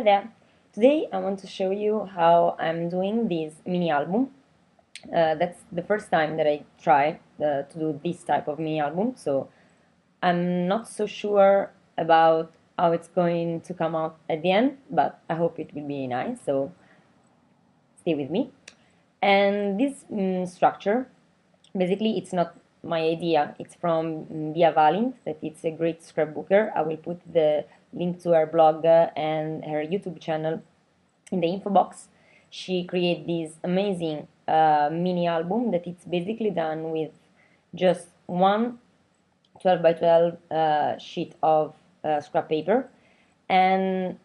Hi there! Today I want to show you how I'm doing this mini album. That's the first time that I try to do this type of mini album, so I'm not so sure about how it's going to come out at the end, but I hope it will be nice, so stay with me. And this structure, basically it's not my idea, it's from Bea Valint, that it's a great scrapbooker. I will put the link to her blog and her YouTube channel in the info box. She created this amazing mini album that it's basically done with just one 12 by 12 sheet of scrap paper. And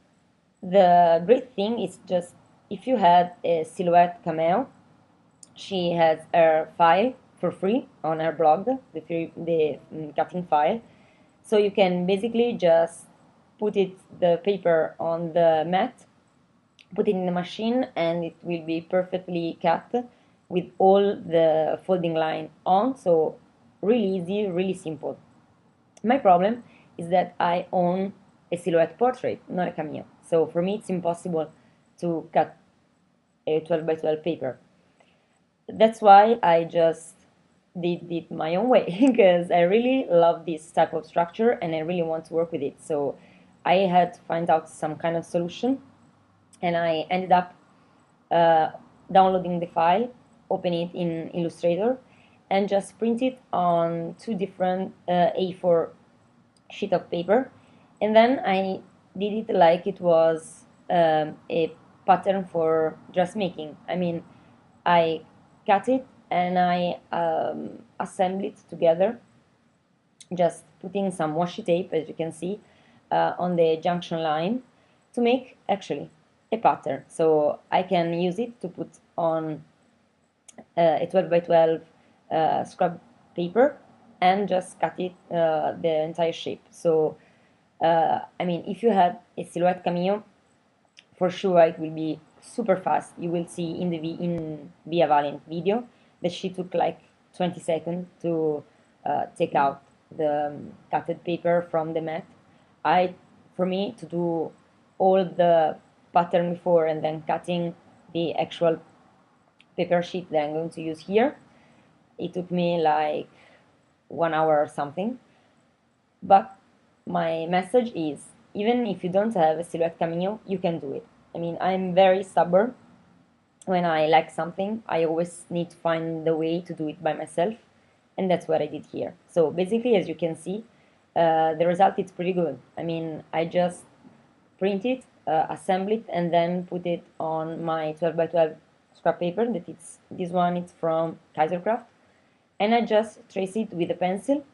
the great thing is just if you had a silhouette cameo, she has her file for free on her blog, the cutting file. So you can basically just put the paper on the mat, put it in the machine, and it will be perfectly cut with all the folding line on. So really easy, really simple. My problem is that I own a silhouette portrait, not a cameo. So for me it's impossible to cut a 12 by 12 paper. That's why I just did it my own way because I really love this type of structure and I really want to work with it. So I had to find out some kind of solution, and I ended up downloading the file, open it in Illustrator, and just print it on two different A4 sheet of paper. And then I did it like it was a pattern for dressmaking. I mean, I cut it and I assembled it together, just putting some washi tape, as you can see, on the junction line to make actually a pattern. So I can use it to put on a 12 by 12 scrap paper and just cut it the entire shape. So I mean, if you had a silhouette cameo, for sure it will be super fast. You will see in the in Bea Valint video that she took like 20 seconds to take out the cutted paper from the mat. For me to do all the pattern before and then cutting the actual paper sheet that I'm going to use here, it took me like 1 hour or something. But my message is, even if you don't have a silhouette cameo, you can do it. I mean, I'm very stubborn. When I like something, I always need to find the way to do it by myself, and that's what I did here. So basically, as you can see, the result is pretty good. I mean, I just print it, assemble it, and then put it on my 12 by 12 scrap paper. This one. It's from Kaisercraft, and I just trace it with a pencil,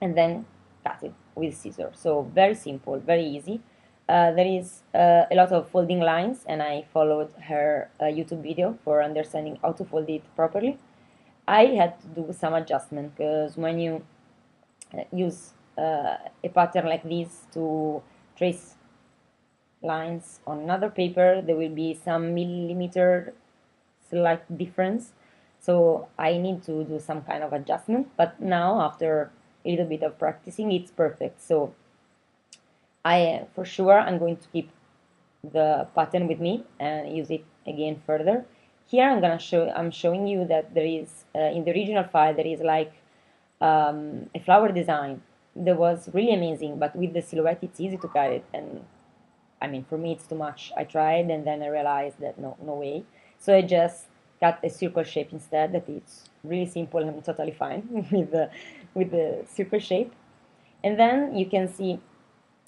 and then cut it with scissors. So very simple, very easy. There is a lot of folding lines, and I followed her YouTube video for understanding how to fold it properly. I had to do some adjustment because when you use a pattern like this to trace lines on another paper, there will be some millimeter slight difference. So I need to do some kind of adjustment, but now after a little bit of practicing, it's perfect. So for sure I'm going to keep the pattern with me and use it again further. Here I'm showing you that there is in the original file there is like a flower design that was really amazing, but with the silhouette it's easy to cut it, and I mean, for me it's too much. I tried and then I realized that no way. So I just cut a circle shape instead. That it's really simple and I'm totally fine with the circle shape. And then you can see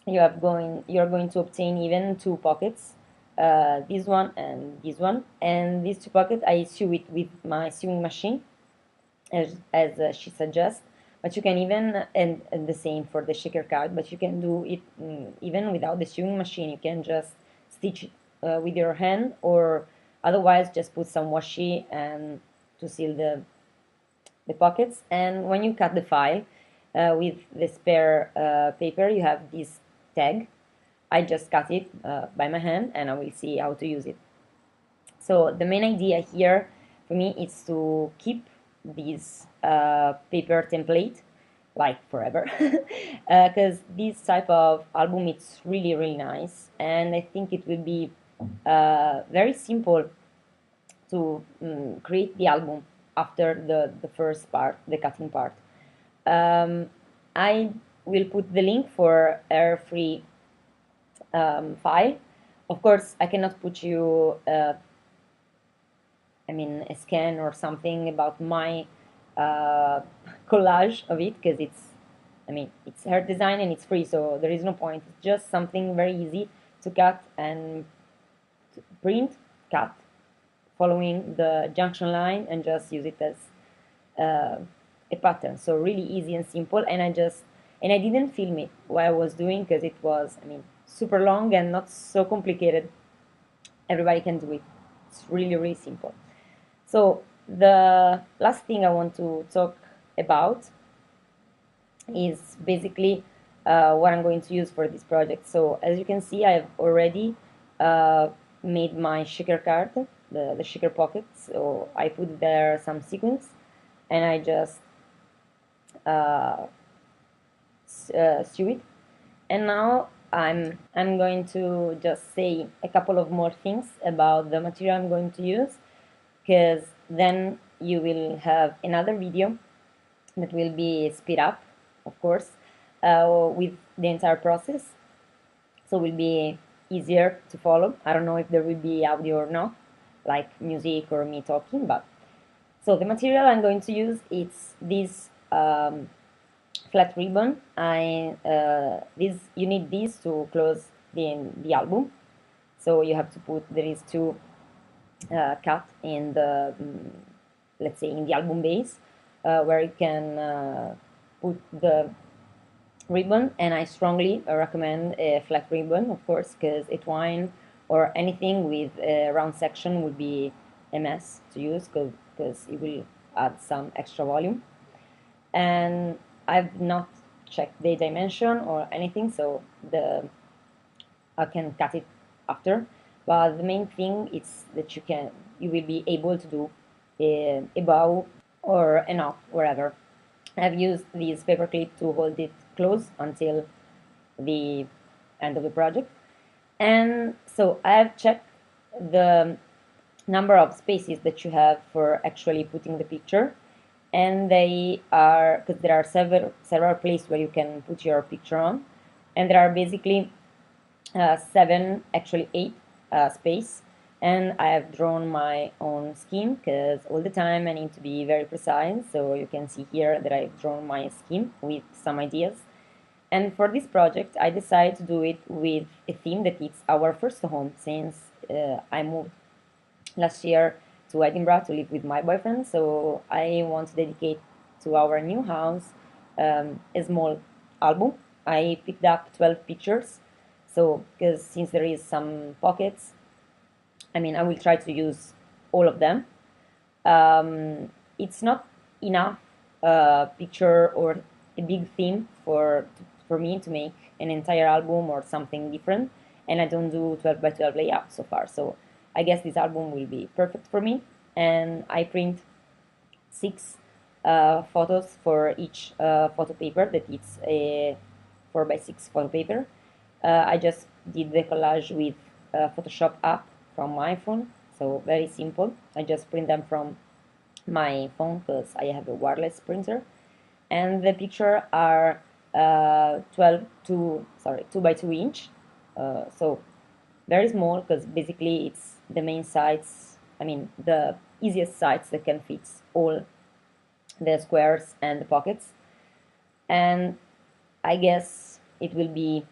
you're going to obtain even two pockets, this one and this one. And these two pockets I sew it with my sewing machine, as she suggests. But you can even, and the same for the shaker card, but you can do it even without the sewing machine. You can just stitch it with your hand, or otherwise just put some washi and to seal the pockets. And when you cut the file with the spare paper, you have this tag. I just cut it by my hand, and I will see how to use it. So the main idea here for me is to keep this paper template like forever, because this type of album, it's really nice, and I think it will be very simple to create the album after the first part, the cutting part. I will put the link for a free file. Of course, I cannot put you a scan or something about my uh, collage of it, because it's her design and it's free, so there is no point. It's just something very easy to cut and print, cut, following the junction line, and just use it as uh, a pattern. So really easy and simple. And I didn't film it while I was doing, because it was, super long and not so complicated. Everybody can do it. It's really simple. So the last thing I want to talk about is basically what I'm going to use for this project. So as you can see, I've already made my shaker card, the shaker pocket. So I put there some sequins, and I just sew it. And now I'm going to just say a couple of more things about the material I'm going to use, because then you will have another video that will be speed up, of course, with the entire process, so it will be easier to follow. I don't know if there will be audio or not, like music or me talking, but so the material I'm going to use is this flat ribbon. You need this to close the album. So you have to put, there is two cut in the let's say in the album base, where you can put the ribbon, and I strongly recommend a flat ribbon, of course, because a twine or anything with a round section would be a mess to use, because it will add some extra volume. And I've not checked the dimension or anything, so I can cut it after. But the main thing is that you will be able to do a bow or a knot wherever. I've used this paper clip to hold it close until the end of the project. And so I have checked the number of spaces that you have for actually putting the picture, and they are, because there are several places where you can put your picture on, and there are basically seven, actually eight space. And I have drawn my own scheme, because all the time I need to be very precise. So you can see here that I've drawn my scheme with some ideas. And for this project, I decided to do it with a theme that is our first home, since I moved last year to Edinburgh to live with my boyfriend. So I want to dedicate to our new house a small album. I picked up 12 pictures. So, because since there is some pockets, I will try to use all of them. It's not enough picture or a big theme for me to make an entire album or something different, and I don't do 12 by 12 layout so far. So I guess this album will be perfect for me, and I print 6 photos for each photo paper. That it's a 4x6 photo paper. I just did the collage with Photoshop app from my phone, so very simple. I just print them from my phone, because I have a wireless printer, and the picture are 2 by 2 inch, so very small, because basically it's the main sides, the easiest sides that can fit all the squares and the pockets. And I guess it will be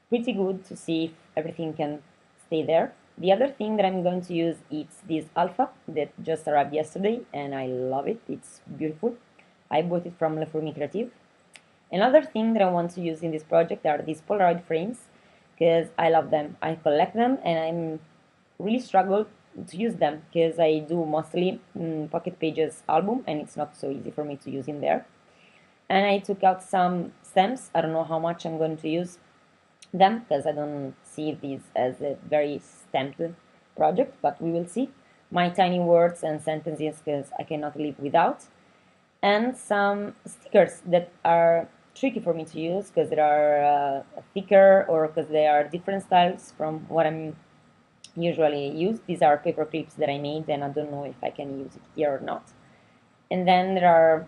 pretty good to see if everything can stay there. The other thing that I'm going to use is this alpha that just arrived yesterday, and I love it. It's beautiful. I bought it from La Fourmi Creative. Another thing that I want to use in this project are these Polaroid frames, because I love them. I collect them, and I'm really struggle to use them, because I do mostly Pocket Pages album, and it's not so easy for me to use in there. And I took out some stamps. I don't know how much I'm going to use them, because I don't see this as a very stamped project, but we will see. My tiny words and sentences, because I cannot live without. and some stickers that are tricky for me to use because they are thicker or because they are different styles from what I'm usually use. These are paper clips that I made, and I don't know if I can use it here or not. And then there are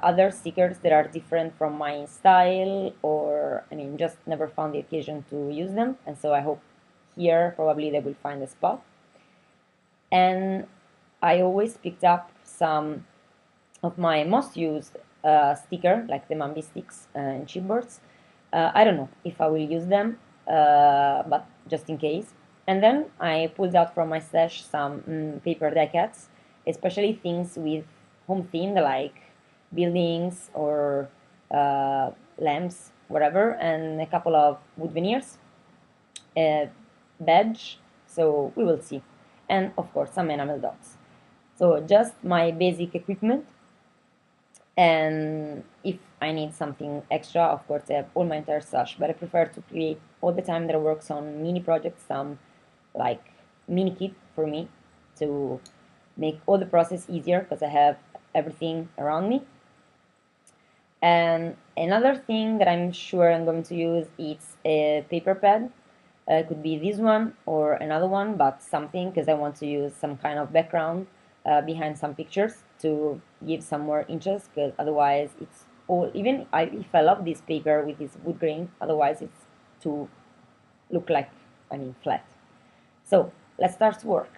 other stickers that are different from my style, or I mean, just never found the occasion to use them, and so I hope here probably they will find a spot. And I always picked up some of my most used sticker, like the Mambi sticks and chipboards. I don't know if I will use them, but just in case. And then I pulled out from my stash some paper die cuts, especially things with home theme, like buildings or lamps, whatever, and a couple of wood veneers, a badge, so we will see. And of course, some enamel dots. So just my basic equipment, and if I need something extra, of course I have all my entire stash, but I prefer to create all the time that I work on mini projects, some like mini kit for me to make all the process easier because I have everything around me. And another thing that I'm sure I'm going to use is a paper pad. It could be this one or another one, but something because I want to use some kind of background behind some pictures to give some more interest, because otherwise it's all, even if I love this paper with this wood grain, otherwise it's to look like, I mean, flat. So let's start to work.